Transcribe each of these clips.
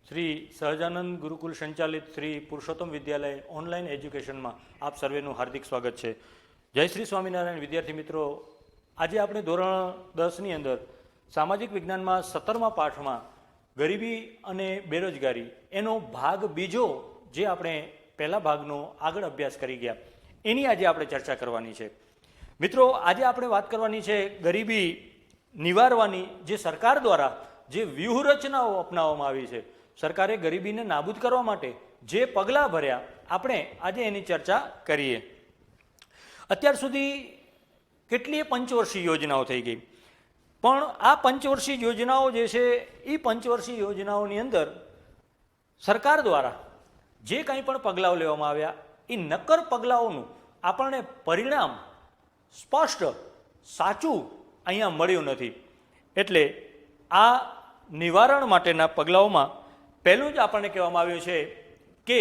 શ્રી સહજાનંદ ગુરુકુલ સંચાલિત શ્રી પુરુષોત્તમ વિદ્યાલય ઓનલાઈન એજ્યુકેશનમાં આપ સર્વેનું હાર્દિક સ્વાગત છે. જય શ્રી સ્વામિનારાયણ વિદ્યાર્થી મિત્રો, આજે આપણે ધોરણ 10ની અંદર સામાજિક વિજ્ઞાનમાં 17મા પાઠમાં ગરીબી અને બેરોજગારી એનો ભાગ બીજો જે આપણે પહેલા ભાગનો આગળ અભ્યાસ કરી ગયા એની આજે આપણે ચર્ચા કરવાની છે. મિત્રો, આજે આપણે વાત કરવાની છે ગરીબી નિવારવાની જે સરકાર દ્વારા જે વ્યૂહરચનાઓ અપનાવવામાં આવી છે. સરકારે ગરીબીને નાબૂદ કરવા માટે જે પગલાં ભર્યા આપણે આજે એની ચર્ચા કરીએ. અત્યાર સુધી કેટલીય પંચવર્ષીય યોજનાઓ થઈ ગઈ, પણ આ પંચવર્ષીય યોજનાઓ જે છે એ પંચવર્ષીય યોજનાઓની અંદર સરકાર દ્વારા જે કંઈ પણ પગલાઓ લેવામાં આવ્યા એ નક્કર પગલાઓનું આપણને પરિણામ સ્પષ્ટ સાચું અહીંયા મળ્યું નથી. એટલે આ નિવારણ માટેના પગલાઓમાં પહેલું જ આપણને કહેવામાં આવ્યું છે કે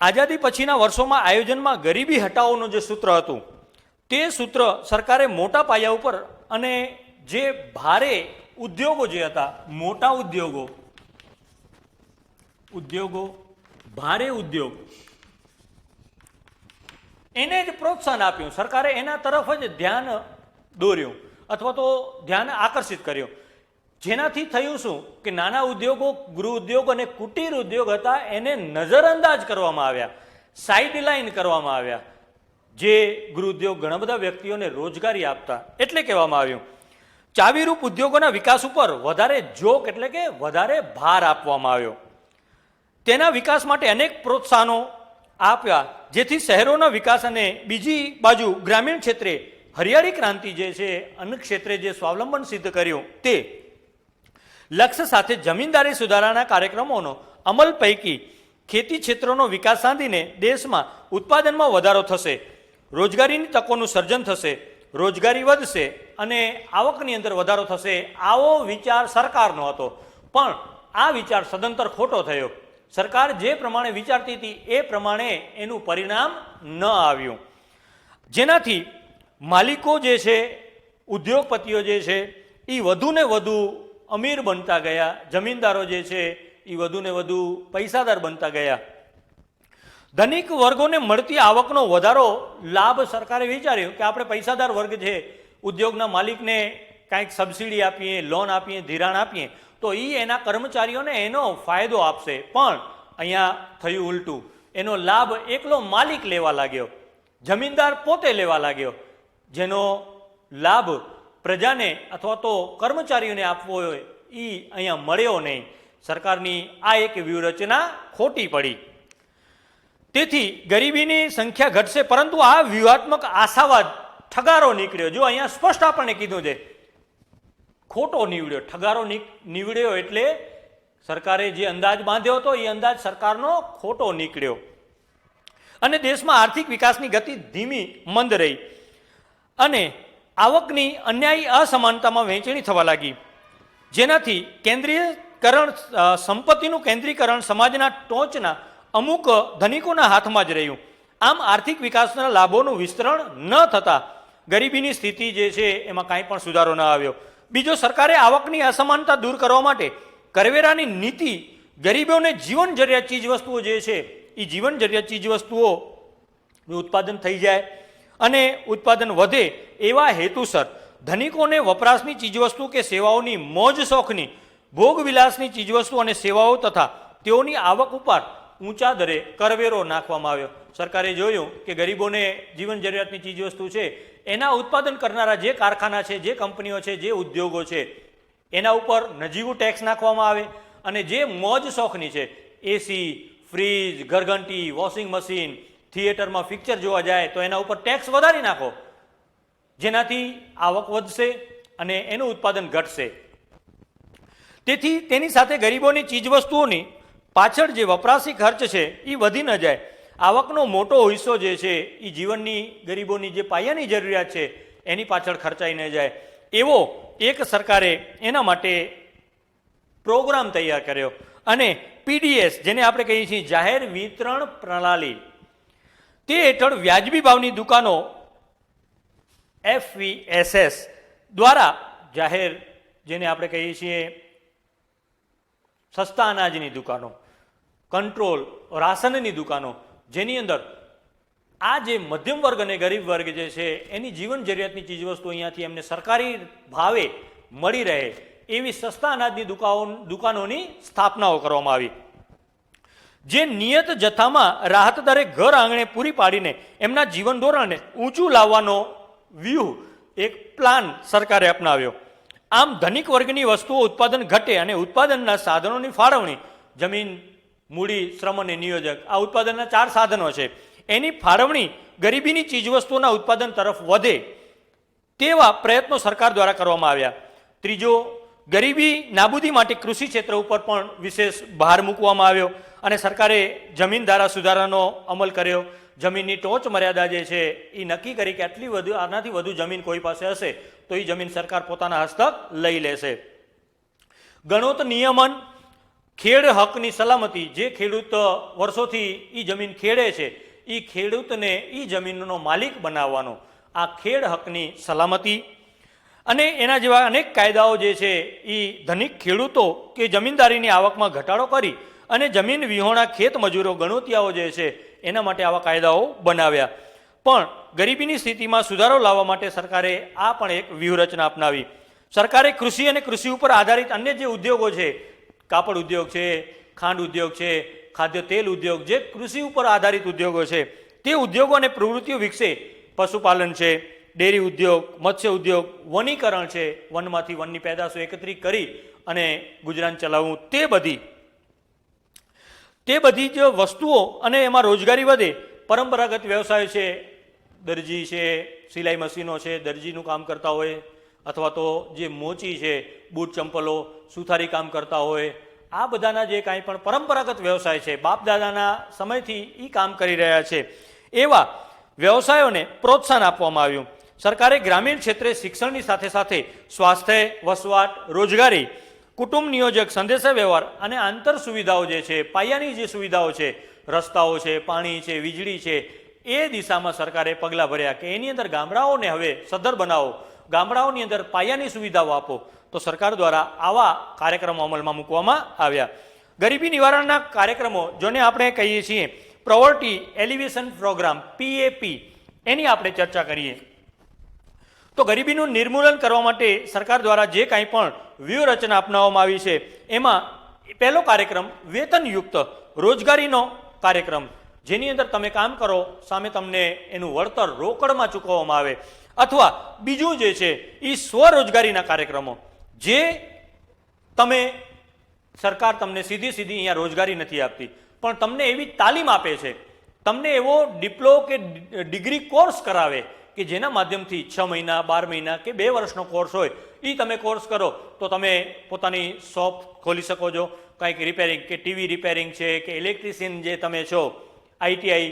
આઝાદી પછીના વર્ષોમાં આયોજનમાં ગરીબી હટાવોનું જે સૂત્ર હતું તે સૂત્ર સરકારે મોટા પાયા ઉપર અને જે ભારે ઉદ્યોગો જે હતા, મોટા ઉદ્યોગો ભારે ઉદ્યોગ એને જ પ્રોત્સાહન આપ્યું. સરકારે એના તરફ જ ધ્યાન દોર્યું અથવા તો ધ્યાન આકર્ષિત કર્યું, જેનાથી થયું શું કે નાના ઉદ્યોગો, ગૃહ ઉદ્યોગ અને કુટીર ઉદ્યોગ હતા એને નજરઅંદાજ કરવામાં આવ્યા, સાઇડલાઇન કરવામાં આવ્યા. જે ગૃહ ઉદ્યોગ ઘણા બધા વ્યક્તિઓને રોજગારી આપતા, એટલે કહેવામાં આવ્યું ચાવીરૂપ ઉદ્યોગોના વિકાસ ઉપર વધારે જોક એટલે કે વધારે ભાર આપવામાં આવ્યો. તેના વિકાસ માટે અનેક પ્રોત્સાહનો આપ્યા, જેથી શહેરોના વિકાસ અને બીજી બાજુ ગ્રામીણ ક્ષેત્રે હરિયાળી ક્રાંતિ જે છે અન્ન ક્ષેત્રે જે સ્વાવલંબન સિદ્ધ કર્યું તે લક્ષ્ય સાથે જમીનદારી સુધારાના કાર્યક્રમોનો અમલ પૈકી ખેતી ક્ષેત્રનો વિકાસ સાધીને દેશમાં ઉત્પાદનમાં વધારો થશે, રોજગારીની તકોનું સર્જન થશે, રોજગારી વધશે અને આવકની અંદર વધારો થશે. આવો વિચાર સરકારનો હતો, પણ આ વિચાર સદંતર ખોટો થયો. સરકાર જે પ્રમાણે વિચારતી હતી એ પ્રમાણે એનું પરિણામ ન આવ્યું, જેનાથી માલિકો જે છે, ઉદ્યોગપતિઓ જે છે એ વધુને વધુ અમીર બનતા ગયા, જમીનદારો જે છે એ વધુને વધુ પૈસાદાર બનતા ગયા. ધનિક વર્ગોને મળતી આવકનો વધારો લાભ સરકારે વિચાર્યો કે આપણે પૈસાદાર વર્ગ છે, ઉદ્યોગના માલિકને કાંઈક સબસિડી આપીએ, લોન આપીએ, ધિરાણ આપીએ તો એ એના કર્મચારીઓને એનો ફાયદો આપશે. પણ અહીંયા થયું ઉલટું, એનો લાભ એકલો માલિક લેવા લાગ્યો, જમીનદાર પોતે લેવા લાગ્યો, જેનો લાભ પ્રજાને અથવા તો કર્મચારીઓને આપવો હોય એ અહીંયા મળ્યો નહીં. સરકારની આ એક વ્યૂહરચના ખોટી પડી. તેથી ગરીબીની સંખ્યા ઘટશે, પરંતુ આ વ્યૂહાત્મક આશાવાદ ઠગારો નીકળ્યો. જો અહીંયા સ્પષ્ટ આપણને કીધું છે ખોટો નીવડ્યો. ઠગારો નીવડ્યો એટલે સરકારે જે અંદાજ બાંધ્યો હતો એ અંદાજ સરકારનો ખોટો નીકળ્યો અને દેશમાં આર્થિક વિકાસની ગતિ ધીમી મંદ રહી અને આવકની અન્યાયી અસમાનતામાં વહેંચણી થવા લાગી, જેનાથી કેન્દ્રીયકરણ, સંપત્તિનું કેન્દ્રીકરણ સમાજના ટોચના અમુક ધનિકોના હાથમાં જ રહ્યું. આમ આર્થિક વિકાસના લાભોનું વિસ્તરણ ન થતાં ગરીબીની સ્થિતિ જે છે એમાં કાંઈ પણ સુધારો ન આવ્યો. બીજો, સરકારે આવકની અસમાનતા દૂર કરવા માટે કરવેરાની નીતિ ગરીબોને જીવન જરૂરિયાત ચીજવસ્તુઓ જે છે એ જીવન જરૂરિયાત ચીજવસ્તુઓનું ઉત્પાદન થઈ જાય અને ઉત્પાદન વધે એવા હેતુસર ધનિકોને વપરાશની ચીજવસ્તુ કે સેવાઓની મોજ શોખની, ભોગવિલાસની ચીજવસ્તુ અને સેવાઓ તથા તેઓની આવક ઉપર ઊંચા દરે કરવેરો નાખવામાં આવ્યો. સરકારે જોયું કે ગરીબોને જીવન જરૂરિયાતની ચીજવસ્તુ છે એના ઉત્પાદન કરનારા જે કારખાના છે, જે કંપનીઓ છે, જે ઉદ્યોગો છે એના ઉપર નજીવું ટેક્સ નાખવામાં આવે અને જે મોજ શોખની છે, એસી, ફ્રીજ, ઘરઘંટી, વોશિંગ મશીન, થિયેટરમાં પિક્ચર જોવા જાય તો એના ઉપર ટેક્સ વધારી નાખો, જેનાથી આવક વધશે અને એનું ઉત્પાદન ઘટશે. તેથી તેની સાથે ગરીબોની ચીજવસ્તુઓની પાછળ જે વપરાશી ખર્ચ છે એ વધી ન જાય. આવકનો મોટો હિસ્સો જે છે એ જીવનની, ગરીબોની જે પાયાની જરૂરિયાત છે એની પાછળ ખર્ચાઈ ન જાય એવો એક સરકારે એના માટે પ્રોગ્રામ તૈયાર કર્યો અને પીડીએસ, જેને આપણે કહીએ છીએ જાહેર વિતરણ પ્રણાલી, તે હેઠળ વ્યાજબી ભાવની દુકાનો FVSS દ્વારા જાહેર, જેને આપણે કહીએ છીએ સસ્તા અનાજની દુકાનો, કંટ્રોલ, રાશનની દુકાનો, જેની અંદર આ જે મધ્યમ વર્ગ અને ગરીબ વર્ગ જે છે એની જીવન જરૂરિયાતની ચીજવસ્તુ અહીંયાથી એમને સરકારી ભાવે મળી રહે એવી સસ્તા અનાજની દુકાનોની સ્થાપનાઓ કરવામાં આવી, જે નિયત જથ્થામાં રાહત દરે ઘર આંગણે પૂરી પાડીને એમના જીવન ધોરણને ઊંચું લાવવાનો વ્યૂહ, એક પ્લાન સરકારે અપનાવ્યો. આમ ધનિક વર્ગની વસ્તુઓ ઉત્પાદન ઘટે અને ઉત્પાદનના સાધનોની ફાળવણી, જમીન, મૂડી, શ્રમ અને નિયોજક, આ ઉત્પાદનના 4 સાધનો છે, એની ફાળવણી ગરીબીની ચીજવસ્તુઓના ઉત્પાદન તરફ વધે તેવા પ્રયત્નો સરકાર દ્વારા કરવામાં આવ્યા. ત્રીજો, ગરીબી નાબૂદી માટે કૃષિ ક્ષેત્ર ઉપર પણ વિશેષ ભાર મૂકવામાં આવ્યો અને સરકારે જમીન ધારા સુધારાનો અમલ કર્યો. જમીનની ટોચ મર્યાદા જે છે એ નક્કી કરી કે આનાથી વધુ જમીન કોઈ પાસે હશે તો એ જમીન સરકાર પોતાના હસ્તક લઈ લેશે. ગણોત નિયમન, ખેડ હકની સલામતી, જે ખેડૂત વર્ષોથી એ જમીન ખેડે છે એ ખેડૂતને એ જમીનનો માલિક બનાવવાનો, આ ખેડ હકની સલામતી અને એના જેવા અનેક કાયદાઓ જે છે એ ધનિક ખેડૂતો કે જમીનદારીની આવકમાં ઘટાડો કરી અને જમીન વિહોણા ખેત મજૂરો, ગણોતિયાઓ જે છે એના માટે આવા કાયદાઓ બનાવ્યા. પણ ગરીબીની સ્થિતિમાં સુધારો લાવવા માટે સરકારે આ પણ એક વ્યૂહરચના અપનાવી. સરકારે કૃષિ અને કૃષિ ઉપર આધારિત અન્ય જે ઉદ્યોગો છે, કાપડ ઉદ્યોગ છે, ખાંડ ઉદ્યોગ છે, ખાદ્ય તેલ ઉદ્યોગ, જે કૃષિ ઉપર આધારિત ઉદ્યોગો છે તે ઉદ્યોગો અને પ્રવૃત્તિઓ વિકસે. પશુપાલન છે, ડેરી ઉદ્યોગ, મત્સ્ય ઉદ્યોગ, વનીકરણ છે, વનમાંથી વનની પેદાશો એકત્રિત કરી અને ગુજરાન ચલાવવું, તે બધી જ વસ્તુઓ અને એમાં રોજગારી વધે. પરંપરાગત વ્યવસાય છે, દરજી છે, સિલાઈ મશીનો છે, દરજીનું કામ કરતા હોય, અથવા તો જે મોચી છે, બૂટ ચંપલો, સુથારી કામ કરતા હોય, આ બધાના જે કાંઈ પણ પરંપરાગત વ્યવસાય છે, બાપ દાદાના સમયથી એ કામ કરી રહ્યા છે, એવા વ્યવસાયોને પ્રોત્સાહન આપવામાં આવ્યું. સરકારે ગ્રામીણ ક્ષેત્રે શિક્ષણની સાથે સાથે સ્વાસ્થ્ય, વસવાટ, રોજગારી, કુટુંબ નિયોજક, સંદેશા વ્યવહાર અને આંતર સુવિધાઓ જે છે, પાયાની જે સુવિધાઓ છે, રસ્તાઓ છે, પાણી છે, વીજળી છે, એ દિશામાં સરકારે પગલાં ભર્યા કે એની અંદર ગામડાઓને હવે સદ્ધર બનાવો, ગામડાઓની અંદર પાયાની સુવિધાઓ આપો. તો સરકાર દ્વારા આવા કાર્યક્રમો અમલમાં મૂકવામાં આવ્યા. ગરીબી નિવારણના કાર્યક્રમો, જેને આપણે કહીએ છીએ પોવર્ટી એલિવેશન પ્રોગ્રામ, PAP, એની આપણે ચર્ચા કરીએ તો ગરીબીનું નિર્મૂલન કરવા માટે સરકાર દ્વારા જે કાંઈ પણ વ્યૂહરચના અપનાવવામાં આવી છે એમાં પહેલો કાર્યક્રમ વેતનયુક્ત રોજગારીનો કાર્યક્રમ, જેની અંદર તમે કામ કરો સામે તમને એનું વળતર રોકડમાં ચૂકવવામાં આવે. અથવા બીજું જે છે એ સ્વરોજગારીના કાર્યક્રમો, જે તમે સરકાર તમને સીધી અહીંયા રોજગારી નથી આપતી, પણ તમને એવી તાલીમ આપે છે, તમને એવો ડિપ્લો કે ડિગ્રી કોર્સ કરાવે કે જેના માધ્યમથી 6 મહિના, 12 મહિના કે 2 વર્ષનો કોર્સ હોય એ તમે કોર્સ કરો તો તમે પોતાની શોપ ખોલી શકો છો. કંઈક રિપેરિંગ કે ટીવી રિપેરિંગ છે કે ઇલેક્ટ્રિશિયન જે તમે છો, ITI,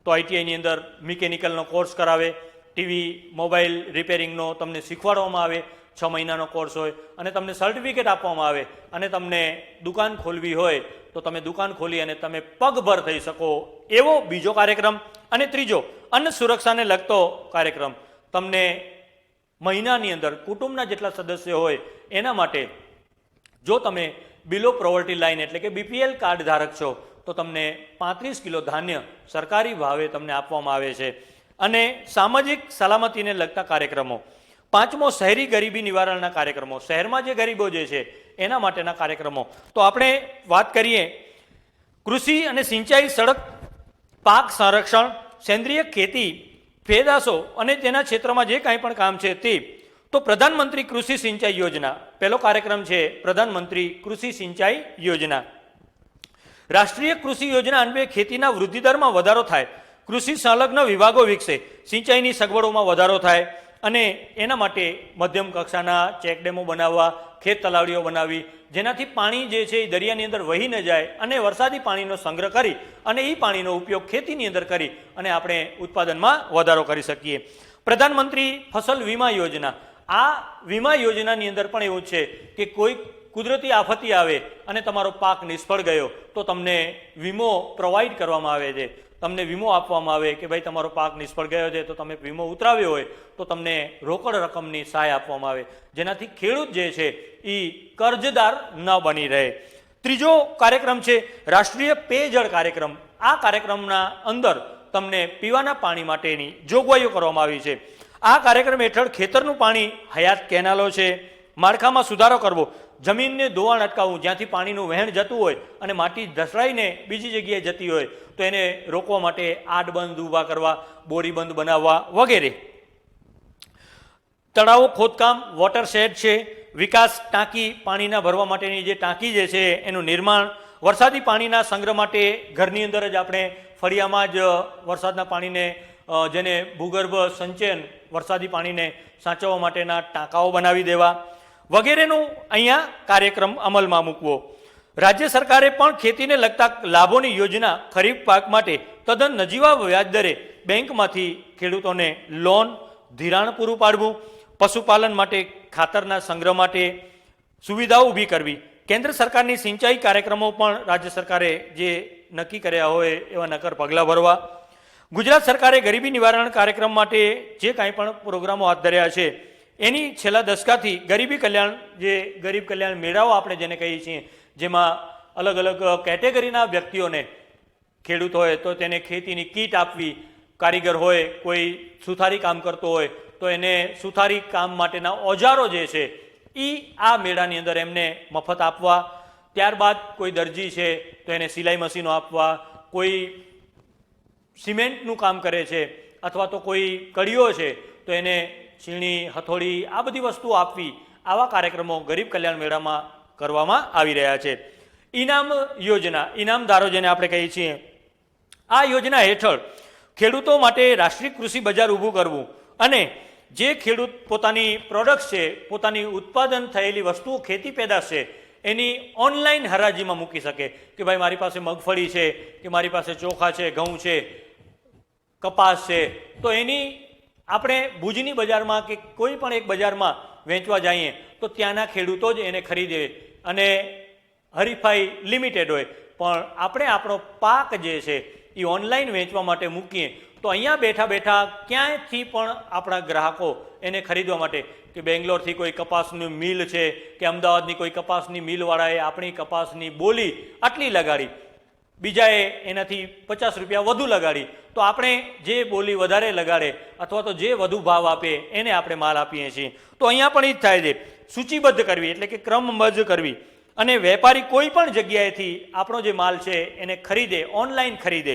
તો ITIની અંદર મિકેનિકલનો કોર્સ કરાવે, ટીવી, મોબાઈલ રિપેરિંગનો તમને શીખવાડવામાં આવે, 6 મહિનાનો કોર્સ હોય અને તમને સર્ટિફિકેટ આપવામાં આવે અને તમને દુકાન ખોલવી હોય તો તમે દુકાન ખોલી અને તમે પગભર થઈ શકો, એવો બીજો કાર્યક્રમ. અને ત્રીજો, અન્ન સુરક્ષાને લગતો કાર્યક્રમ, તમને મહિનાની અંદર કુટુંબના જેટલા સદસ્યો હોય એના માટે જો તમે બિલો પોવર્ટી લાઇન એટલે કે BPL કાર્ડ ધારક છો તો તમને 35 કિલો ધાન્ય સરકારી ભાવે તમને આપવામાં આવે છે. અને સામાજિક સલામતીને લગતા કાર્યક્રમો. પાંચમો, શહેરી ગરીબી નિવારણના કાર્યક્રમો, શહેરમાં જે ગરીબો જે છે એના માટેના કાર્યક્રમો. તો આપણે વાત કરીએ કૃષિ અને સિંચાઈ, સડક, પાક સંરક્ષણ, સેન્દ્રિય ખેતી, પેદાશો અને તેના ક્ષેત્રમાં જે કાંઈ પણ કામ છે તે. તો પ્રધાનમંત્રી કૃષિ સિંચાઈ યોજના પહેલો કાર્યક્રમ છે, પ્રધાનમંત્રી કૃષિ સિંચાઈ યોજના. રાષ્ટ્રીય કૃષિ યોજના અન્વયે ખેતીના વૃદ્ધિદરમાં વધારો થાય, કૃષિ સંલગ્ન વિભાગો વિકસે, સિંચાઈની સગવડોમાં વધારો થાય અને એના માટે મધ્યમ કક્ષાના ચેકડેમો બનાવવા, ખેત તલાવડીઓ બનાવવી, જેનાથી પાણી જે છે એ દરિયાની અંદર વહી ન જાય અને વરસાદી પાણીનો સંગ્રહ કરી અને એ પાણીનો ઉપયોગ ખેતીની અંદર કરી અને આપણે ઉત્પાદનમાં વધારો કરી શકીએ. પ્રધાનમંત્રી ફસલ વીમા યોજના, આ વીમા યોજનાની અંદર પણ એવું છે કે કોઈ કુદરતી આફતી આવે અને તમારો પાક નિષ્ફળ ગયો તો તમને વીમો પ્રોવાઈડ કરવામાં આવે છે. તમને વીમો આપવામાં આવે કે ભાઈ તમારો પાક નિષ્ફળ ગયો છે તો તમે વીમો ઉતરાવ્યો હોય તો તમને રોકડ રકમની સહાય આપવામાં આવે, જેનાથી ખેડૂત જે છે એ કર્જદાર ન બની રહે. ત્રીજો કાર્યક્રમ છે રાષ્ટ્રીય પેયજળ કાર્યક્રમ. આ કાર્યક્રમના અંદર તમને પીવાના પાણી માટેની જોગવાઈઓ કરવામાં આવી છે. આ કાર્યક્રમ હેઠળ ખેતરનું પાણી, હયાત કેનાલો છે, માળખામાં સુધારો કરવો, જમીનને ધોવાણ અટકાવવું, જ્યાંથી પાણીનું વહેણ જતું હોય અને માટી ધસરાઈને બીજી જગ્યાએ જતી હોય તો એને રોકવા માટે આડબંધ ઊભા કરવા, બોરીબંધ બનાવવા વગેરે. તળાવો ખોદકામ, વોટરશેડ છે, વિકાસ ટાંકી, પાણીના ભરવા માટેની જે ટાંકી જે છે એનું નિર્માણ, વરસાદી પાણીના સંગ્રહ માટે ઘરની અંદર જ આપણે ફળિયામાં જ વરસાદના પાણીને જેને ભૂગર્ભ સંચયન વરસાદી પાણીને સાચવવા માટેના ટાંકાઓ બનાવી દેવા વગેરેનું અહીંયા કાર્યક્રમ અમલમાં મૂકવો. રાજ્ય સરકારે પણ ખેતીને લગતા લાભોની યોજના ખરીફ પાક માટે તદ્દન નજીવા વ્યાજદરે બેંકમાંથી ખેડૂતોને લોન, ધિરાણ પૂરું પાડવું, પશુપાલન માટે ખાતરના સંગ્રહ માટે સુવિધાઓ ઊભી કરવી. કેન્દ્ર સરકારની સિંચાઈ કાર્યક્રમો પણ રાજ્ય સરકારે જે નક્કી કર્યા હોય એવા નક્કર પગલાં ભરવા. ગુજરાત સરકારે ગરીબી નિવારણ કાર્યક્રમ માટે જે કાંઈ પણ પ્રોગ્રામો હાથ ધર્યા છે એની છેલ્લા દશકાથી ગરીબી કલ્યાણ, જે ગરીબ કલ્યાણ મેળાઓ આપણે જેને કહીએ છીએ, જેમાં અલગ અલગ કેટેગરીના વ્યક્તિઓને, ખેડૂત હોય તો તેને ખેતીની કીટ આપવી, કારીગર હોય કોઈ સુથારી કામ કરતો હોય તો એને સુથારી કામ માટેના ઓજારો જે છે એ આ મેળાની અંદર એમને મફત આપવા. ત્યારબાદ કોઈ દરજી છે તો એને સિલાઈ મશીનો આપવા, કોઈ સિમેન્ટનું કામ કરે છે અથવા તો કોઈ કડીઓ છે તો એને છીણી, હથોડી, આ બધી વસ્તુઓ આપવી. આવા કાર્યક્રમો ગરીબ કલ્યાણ મેળામાં કરવામાં આવી રહ્યા છે. ઇનામ યોજના, ઇનામદારો જેને આપણે કહીએ છીએ, આ યોજના હેઠળ ખેડૂતો માટે રાષ્ટ્રીય કૃષિ બજાર ઊભું કરવું અને જે ખેડૂત પોતાની પ્રોડક્ટ્સ છે, પોતાની ઉત્પાદન થયેલી વસ્તુઓ, ખેતી પેદાશ છે, એની ઓનલાઈન હરાજીમાં મૂકી શકે કે ભાઈ મારી પાસે મગફળી છે કે મારી પાસે ચોખા છે, ઘઉં છે, કપાસ છે, તો એની આપણે ભુજની બજારમાં કે કોઈ પણ એક બજારમાં વેચવા જઈએ તો ત્યાંના ખેડૂતો જ એને ખરીદે અને હરીફાઈ લિમિટેડ હોય, પણ આપણે આપણો પાક જે છે એ ઓનલાઈન વેચવા માટે મૂકીએ તો અહીંયા બેઠા બેઠા ક્યાંયથી પણ આપણા ગ્રાહકો એને ખરીદવા માટે, કે બેંગ્લોરથી કોઈ કપાસની મિલ છે કે અમદાવાદની કોઈ કપાસની મિલવાળાએ આપણી કપાસની બોલી આટલી લગાડી, બીજાએ એનાથી 50 રૂપિયા વધુ લગાડી, તો આપણે જે બોલી વધારે લગાડે અથવા તો જે વધુ ભાવ આપે એને આપણે માલ આપીએ છીએ. તો અહીંયા પણ એ જ થાય છે. સૂચિબદ્ધ કરવી એટલે કે ક્રમબદ્ધ કરવી અને વેપારી કોઈ પણ જગ્યાએથી આપણો જે માલ છે એને ખરીદે, ઓનલાઈન ખરીદે,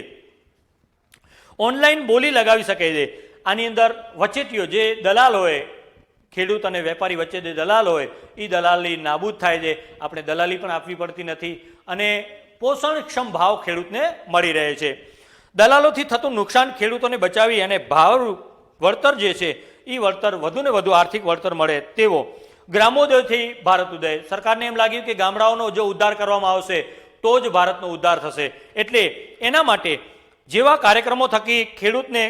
ઓનલાઈન બોલી લગાવી શકે છે. આની અંદર વચેટીઓ, જે દલાલ હોય, ખેડૂત અને વેપારી વચ્ચે જે દલાલ હોય એ દલાલી નાબૂદ થાય છે. આપણે દલાલી પણ આપવી પડતી નથી અને પોષણક્ષમ ભાવ ખેડૂતને મળી રહે છે. દલાલોથી થતું નુકસાન ખેડૂતોને બચાવી અને ભાવ વળતર જે છે એ વળતર વધુને વધુ આર્થિક વળતર મળે તેવો ગ્રામોદયથી ભારત ઉદય. સરકારને એમ લાગ્યું કે ગામડાઓનો જો ઉદ્ધાર કરવામાં આવશે તો જ ભારતનો ઉદ્ધાર થશે, એટલે એના માટે જેવા કાર્યક્રમો થકી ખેડૂતને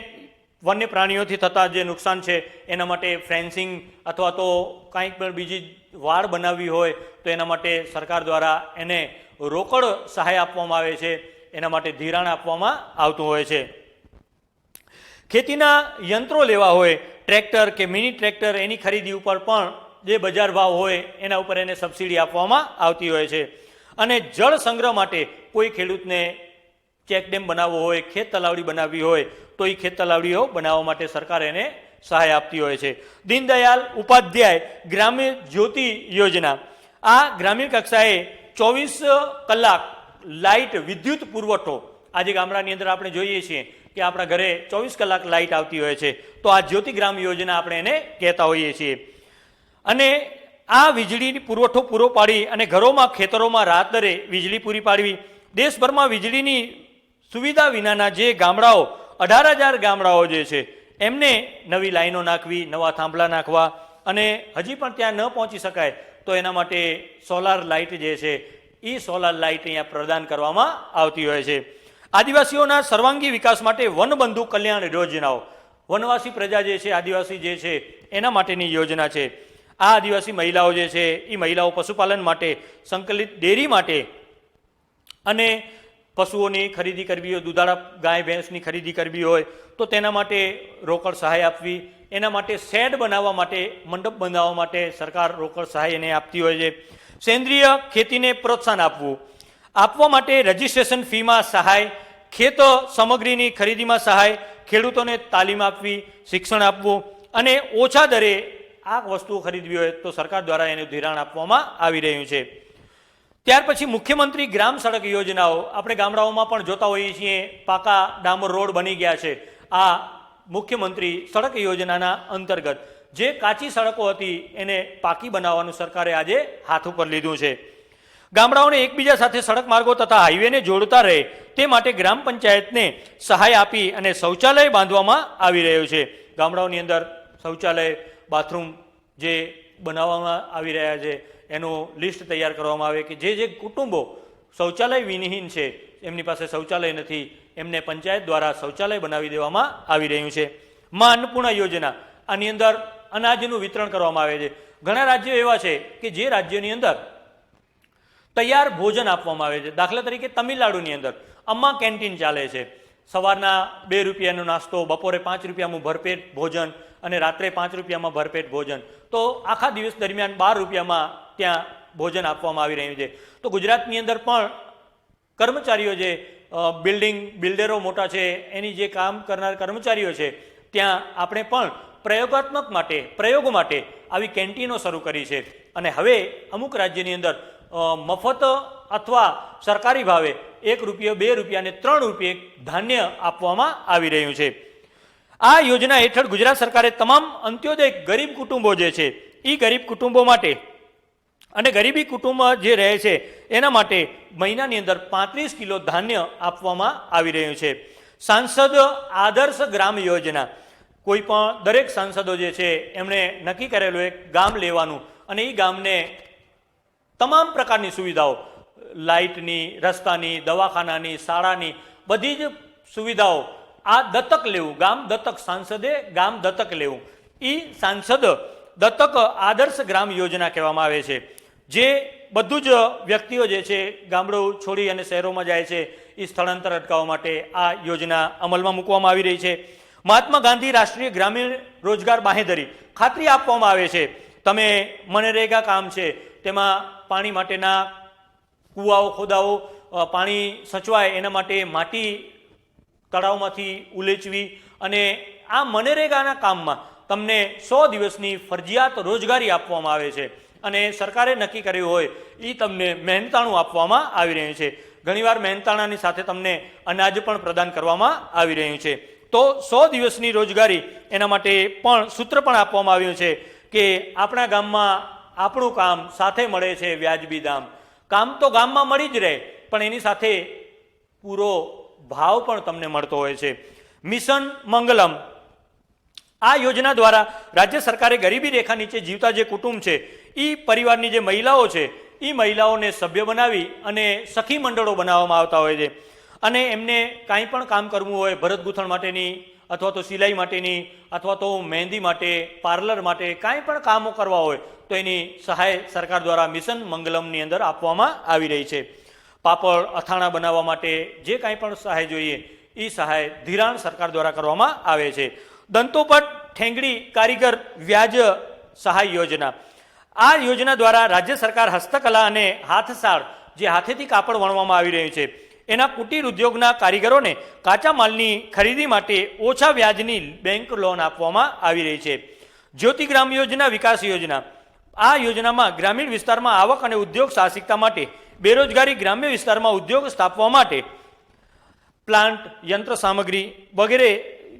વન્ય પ્રાણીઓથી થતા જે નુકસાન છે એના માટે ફેન્સિંગ અથવા તો કંઈક પણ બીજી વાડ બનાવવી હોય તો એના માટે સરકાર દ્વારા એને રોકડ સહાય આપવામાં આવે છે, એના માટે ધિરાણ આપવામાં આવતું હોય છે. ખેતીના યંત્રો લેવા હોય, ટ્રેક્ટર કે મિની ટ્રેક્ટર, એની ખરીદી ઉપર પણ જે બજાર ભાવ હોય એના ઉપર એને સબસિડી આપવામાં આવતી હોય છે. અને જળ સંગ્રહ માટે કોઈ ખેડૂતને ચેકડેમ બનાવવો હોય, ખેત તલાવડી બનાવવી હોય તો એ ખેત તલાવડીઓ બનાવવા માટે સરકાર એને સહાય આપતી હોય છે. દીનદયાલ ઉપાધ્યાય ગ્રામ્ય જ્યોતિ યોજના, આ ગ્રામીણ કક્ષાએ 24 કલાક લાઇટ વિદ્યુત પુરવઠો, આજે ગામડાની અંદર આપણે જોઈએ છીએ કે આપણા ઘરે 24 કલાક લાઇટ આવતી હોય છે, તો આ જ્યોતિ ગ્રામ યોજના આપણે એને કહેતા હોઈએ છીએ. અને આ વીજળીની પુરવઠો પૂરો પાડી અને ઘરોમાં, ખેતરોમાં રાત દરે વીજળી પૂરી પાડવી. દેશભરમાં વીજળીની સુવિધા વિનાના જે ગામડાઓ, 18,000 ગામડાઓ જે છે એમને નવી લાઈનો નાખવી, નવા થાંભલા નાખવા અને હજી પણ ત્યાં ન પહોંચી શકાય તો એના માટે સોલાર લાઇટ જે છે એ સોલાર લાઇટ અહીંયા પ્રદાન કરવામાં આવતી હોય છે. આદિવાસીઓના સર્વાંગી વિકાસ માટે વનબંધુ કલ્યાણ યોજનાઓ, વનવાસી પ્રજા જે છે, આદિવાસી જે છે એના માટેની યોજના છે. આ આદિવાસી મહિલાઓ જે છે એ મહિલાઓ પશુપાલન માટે, સંકલિત ડેરી માટે અને પશુઓની ખરીદી કરવી હોય, દુધાળા ગાય ભેંસની ખરીદી કરવી હોય તો તેના માટે રોકડ સહાય આપવી, એના માટે શેડ બનાવવા માટે, મંડપ બનાવવા માટે સરકાર રોકડ સહાય એને આપતી હોય છે. સેન્દ્રિય ખેતીને પ્રોત્સાહન આપવા માટે રજિસ્ટ્રેશન ફીમાં સહાય, ખેત સામગ્રીની ખરીદીમાં સહાય, ખેડૂતોને તાલીમ આપવી, શિક્ષણ આપવું અને ઓછા દરે આ વસ્તુઓ ખરીદવી હોય તો સરકાર દ્વારા એનું ધિરાણ આપવામાં આવી રહ્યું છે. ત્યાર પછી મુખ્યમંત્રી ગ્રામ સડક યોજનાઓ આપણે ગામડાઓમાં પણ જોતા હોઈએ છીએ, પાકા ડામર રોડ બની ગયા છે. આ મુખ્યમંત્રી સડક યોજનાના અંતર્ગત જે કાચી સડકો હતી એને પાકી બનાવવાનું સરકારે આજે હાથ ઉપર લીધું છે. ગામડાઓને એકબીજા સાથે સડક માર્ગો તથા હાઈવેને જોડતા રહે તે માટે ગ્રામ પંચાયતને સહાય આપી અને શૌચાલય બાંધવામાં આવી રહ્યું છે. ગામડાઓની અંદર શૌચાલય, બાથરૂમ જે બનાવવામાં આવી રહ્યા છે એનું લિસ્ટ તૈયાર કરવામાં આવે કે જે કુટુંબો શૌચાલય વિહીન છે, એમની પાસે શૌચાલય નથી, એમને પંચાયત દ્વારા શૌચાલય બનાવી દેવામાં આવી રહ્યું છે. માં અન્નપૂર્ણા યોજના, આની અંદર અનાજનું વિતરણ કરવામાં આવે છે. ઘણા રાજ્યો એવા છે કે જે રાજ્યોની અંદર તૈયાર ભોજન આપવામાં આવે છે. દાખલા તરીકે તમિલનાડુની અંદર અમ્મા કેન્ટીન ચાલે છે. સવારના 2 રૂપિયાનો નાસ્તો, બપોરે 5 રૂપિયામાં ભરપેટ ભોજન અને રાત્રે 5 રૂપિયામાં ભરપેટ ભોજન. તો આખા દિવસ દરમિયાન 12 રૂપિયામાં ત્યાં ભોજન આપવામાં આવી રહ્યું છે. તો ગુજરાતની અંદર પણ કર્મચારીઓ જે બિલ્ડરો મોટા છે, એની જે કામ કરનાર કર્મચારીઓ છે, ત્યાં આપણે પણ પ્રયોગો માટે આવી કેન્ટીનો શરૂ કરી છે. અને હવે અમુક રાજ્યની અંદર મફત અથવા સરકારી ભાવે 1 રૂપિયો, 2 રૂપિયા અને 3 રૂપિયે ધાન્ય આપવામાં આવી રહ્યું છે. આ યોજના હેઠળ ગુજરાત સરકારે તમામ અંત્યોદય ગરીબ કુટુંબો જે છે એ ગરીબ કુટુંબો માટે અને ગરીબી કુટુંબ જે રહે છે એના માટે મહિનાની અંદર 35 કિલો ધાન્ય આપવામાં આવી રહ્યું છે. સાંસદ આદર્શ ગ્રામ યોજના, કોઈ પણ દરેક સાંસદો જે છે એમણે નક્કી કરેલું એક ગામ લેવાનું અને એ ગામને તમામ પ્રકારની સુવિધાઓ, લાઇટની, રસ્તાની, દવાખાનાની, શાળાની બધી જ સુવિધાઓ આ દત્તક લેવું, ગામ દત્તક, સાંસદે ગામ દત્તક લેવું, એ સાંસદ દત્તક આદર્શ ગ્રામ યોજના કહેવામાં આવે છે. જે બધું જ વ્યક્તિઓ જે છે ગામડું છોડી અને શહેરોમાં જાય છે એ સ્થળાંતર અટકાવવા માટે આ યોજના અમલમાં મૂકવામાં આવી રહી છે. મહાત્મા ગાંધી રાષ્ટ્રીય ગ્રામીણ રોજગાર બાંહેધરી, ખાતરી આપવામાં આવે છે તમે મનરેગા કામ છે તેમાં પાણી માટેના કૂવાઓ ખોદાવો, પાણી સચવાય એના માટે માટી તળાવમાંથી ઉલેચવી અને આ મનરેગાના કામમાં તમને 100 દિવસની ફરજિયાત રોજગારી આપવામાં આવે છે. અને સરકારે નક્કી કર્યું હોય એ તમને મહેનતાણું આપવામાં આવી રહ્યું છે. ઘણીવાર મહેનતાણાની સાથે તમને અનાજ પણ પ્રદાન કરવામાં આવી રહ્યું છે. તો 100 દિવસની રોજગારી એના માટે પણ સૂત્ર પણ આપવામાં આવ્યું છે કે આપણા ગામમાં આપણું કામ સાથે મળે છે વ્યાજબી દામ. કામ તો ગામમાં મળી જ રહે પણ એની સાથે પૂરો ભાવ પણ તમને મળતો હોય છે. મિશન મંગલમ, આ યોજના દ્વારા રાજ્ય સરકારે ગરીબી રેખા નીચે જીવતા જે કુટુંબ છે એ પરિવારની જે મહિલાઓ છે એ મહિલાઓને સભ્ય બનાવી અને સખી મંડળો બનાવવામાં આવતા હોય છે. અને એમને કાંઈ પણ કામ કરવું હોય, ભરત ગૂંથણ માટેની અથવા તો સિલાઈ માટેની અથવા તો મહેંદી માટે, પાર્લર માટે કાંઈ પણ કામો કરવા હોય તો એની સહાય સરકાર દ્વારા મિશન મંગલમની અંદર આપવામાં આવી રહી છે. પાપડ, અથાણા બનાવવા માટે જે કાંઈ પણ સહાય જોઈએ એ સહાય ધિરાણ સરકાર દ્વારા કરવામાં આવે છે. દંતોપટ ઠેંગડી કારીગર વ્યાજ સહાય યોજના, આ યોજના દ્વારા રાજ્ય સરકાર હસ્તકલા અને હાથસાળ, જે હાથેથી કાપડ વણવામાં આવી રહ્યું છે એના કુટીર ઉદ્યોગના કારીગરોને કાચા માલની ખરીદી માટે ઓછા વ્યાજની બેંક લોન આપવામાં આવી રહી છે. જ્યોતિ ગ્રામ યોજના વિકાસ યોજના, આ યોજનામાં ગ્રામીણ વિસ્તારમાં આવક અને ઉદ્યોગ સાહસિકતા માટે, બેરોજગારી ગ્રામ્ય વિસ્તારમાં ઉદ્યોગ સ્થાપવા માટે પ્લાન્ટ, યંત્ર સામગ્રી વગેરે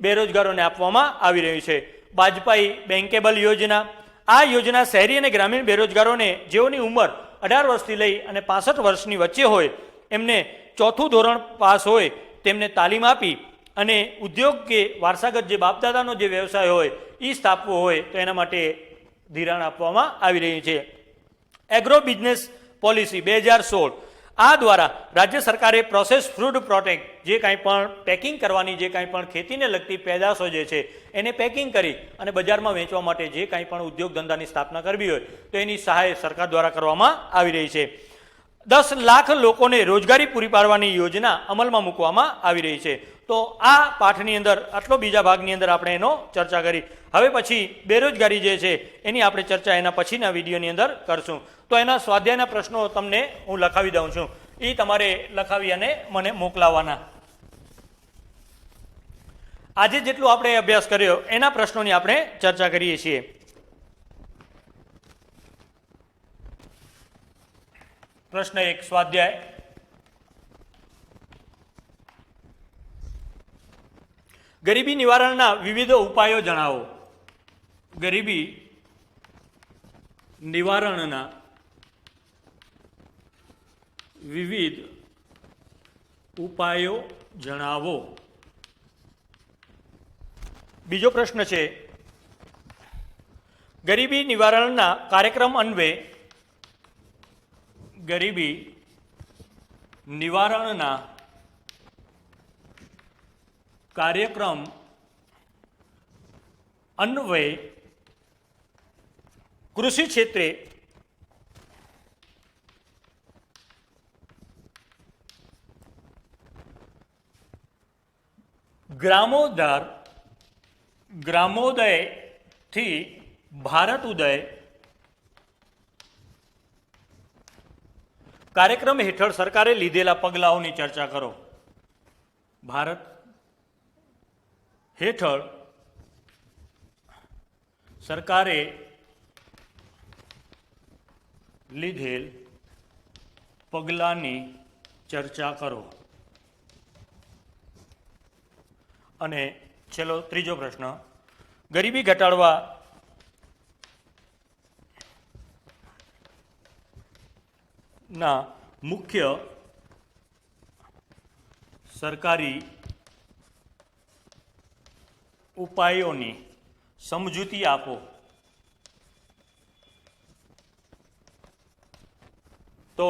બેરોજગારોને આપવામાં આવી રહ્યું છે. બાજપાઈ બેન્કેબલ યોજના, આ યોજના શહેરી અને ગ્રામીણ બેરોજગારોને જેઓની ઉંમર 18 વર્ષથી લઈ અને 65 વર્ષની વચ્ચે હોય, એમને 4થું ધોરણ પાસ હોય તેમને તાલીમ આપી અને ઉદ્યોગ કે વારસાગત જે બાપદાદાનો જે વ્યવસાય હોય એ સ્થાપવો હોય તો એના માટે ધિરાણ આપવામાં આવી રહ્યું છે. એગ્રો બિઝનેસ પોલિસી 2016, આ દ્વારા રાજ્ય સરકારે પ્રોસેસ ફૂડ પ્રોટેક્ટ, જે કાંઈ પણ પેકિંગ કરવાની, જે કાંઈ પણ ખેતીને લગતી પેદાશો જે છે એને પેકિંગ કરી અને બજારમાં વેચવા માટે જે કાંઈ પણ ઉદ્યોગ ધંધાની સ્થાપના કરવી હોય તો એની સહાય સરકાર દ્વારા કરવામાં આવી રહી છે. 10 લાખ લોકોને રોજગારી પૂરી પાડવાની યોજના અમલમાં મૂકવામાં આવી રહી છે. તો આ પાઠની અંદર આટલો બીજા ભાગની અંદર આપણે એનો ચર્ચા કરી. હવે પછી બેરોજગારી જે છે એની આપણે ચર્ચા એના પછીના વિડીયોની અંદર કરશું. તો એના સ્વાધ્યાયના પ્રશ્નો તમને હું લખાવી દઉં છું, એ તમારે લખાવી અને મને મોકલાવવાના. આજે જેટલું આપણે અભ્યાસ કર્યો એના પ્રશ્નોની આપણે ચર્ચા કરીએ છીએ. પ્રશ્ન 1 સ્વાધ્યાય. ગરીબી નિવારણના વિવિધ ઉપાયો જણાવો. ગરીબી નિવારણના વિવિધ ઉપાયો જણાવો. બીજો પ્રશ્ન છે, ગરીબી નિવારણના કાર્યક્રમ અન્વયે ગરીબી નિવારણના કાર્યક્રમ અન્વયે કૃષિ ક્ષેત્રે ગ્રામોદયથી ભારત ઉદય કાર્યક્રમ હેઠળ સરકારે લીધેલા પગલાઓની ચર્ચા કરો. ભારત હેઠળ સરકારે લીધેલ પગલાંની ચર્ચા કરો. અને છેલ્લો ત્રીજો પ્રશ્ન, ગરીબી ઘટાડવા ના મુખ્ય સરકારી ઉપાયોની સમજૂતી આપો. તો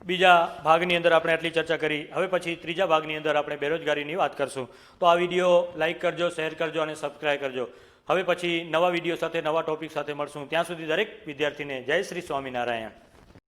બીજા ભાગની અંદર આપણે આટલી ચર્ચા કરી. હવે પછી ત્રીજા ભાગની અંદર આપણે બેરોજગારીની વાત કરશું. તો આ વિડીયો લાઈક કરજો, શેર કરજો અને સબસ્ક્રાઈબ કરજો. હવે પછી નવા વિડીયો સાથે, નવા ટોપિક સાથે મળશું. ત્યાં સુધી દરેક વિદ્યાર્થીને જય શ્રી સ્વામિનારાયણ.